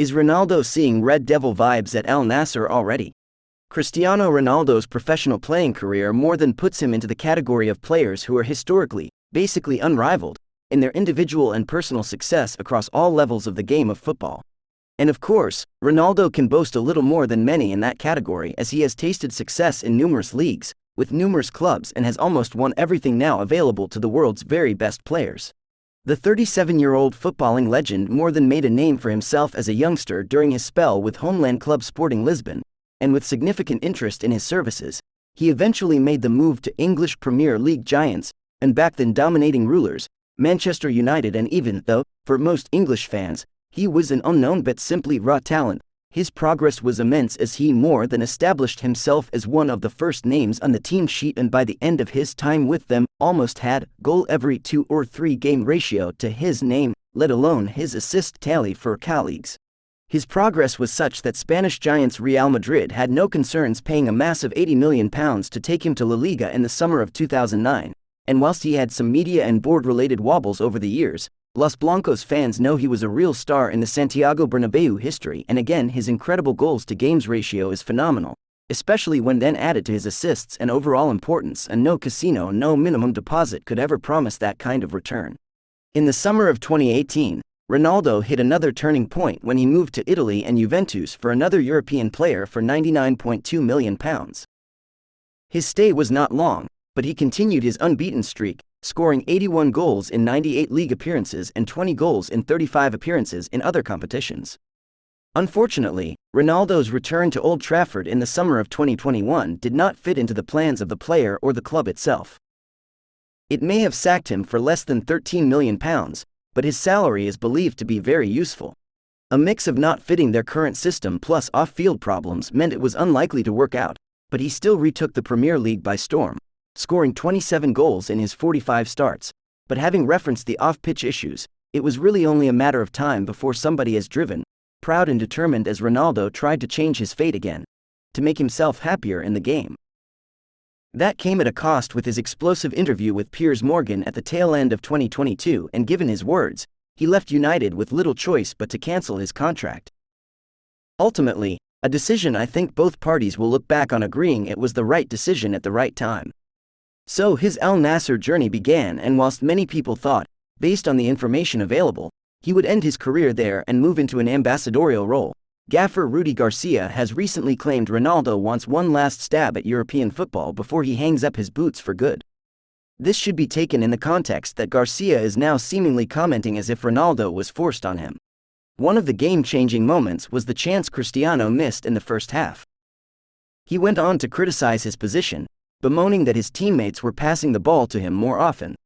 Is Ronaldo seeing Red Devil vibes at Al-Nassr already? Cristiano Ronaldo's professional playing career more than puts him into the category of players who are historically, basically unrivaled, in their individual and personal success across all levels of the game of football. And of course, Ronaldo can boast a little more than many in that category, as he has tasted success in numerous leagues, with numerous clubs, and has almost won everything now available to the world's very best players. The 37-year-old footballing legend more than made a name for himself as a youngster during his spell with homeland club Sporting Lisbon, and with significant interest in his services, he eventually made the move to English Premier League giants, and back then dominating rulers, Manchester United. And even though, for most English fans, he was an unknown but simply raw talent, his progress was immense as he more than established himself as one of the first names on the team sheet, and by the end of his time with them, almost had goal every 2 or 3 game ratio to his name, let alone his assist tally for colleagues. His progress was such that Spanish giants Real Madrid had no concerns paying a massive £80 million to take him to La Liga in the summer of 2009, and whilst he had some media and board-related wobbles over the years, Los Blancos fans know he was a real star in the Santiago Bernabeu history, and again his incredible goals-to-games ratio is phenomenal, especially when then added to his assists and overall importance, and no casino, no minimum deposit could ever promise that kind of return. In the summer of 2018, Ronaldo hit another turning point when he moved to Italy and Juventus for another European player for £99.2 million. His stay was not long, but he continued his unbeaten streak, scoring 81 goals in 98 league appearances and 20 goals in 35 appearances in other competitions. Unfortunately, Ronaldo's return to Old Trafford in the summer of 2021 did not fit into the plans of the player or the club itself. It may have sacked him for less than £13 million, but his salary is believed to be very useful. A mix of not fitting their current system plus off-field problems meant it was unlikely to work out, but he still retook the Premier League by storm, scoring 27 goals in his 45 starts. But having referenced the off-pitch issues, it was really only a matter of time before somebody as driven, proud and determined as Ronaldo tried to change his fate again, to make himself happier in the game. That came at a cost with his explosive interview with Piers Morgan at the tail end of 2022, and given his words, he left United with little choice but to cancel his contract. Ultimately, a decision I think both parties will look back on agreeing it was the right decision at the right time. So his Al-Nassr journey began, and whilst many people thought, based on the information available, he would end his career there and move into an ambassadorial role, gaffer Rudy Garcia has recently claimed Ronaldo wants one last stab at European football before he hangs up his boots for good. This should be taken in the context that Garcia is now seemingly commenting as if Ronaldo was forced on him. One of the game-changing moments was the chance Cristiano missed in the first half. He went on to criticize his position, bemoaning that his teammates were passing the ball to him more often,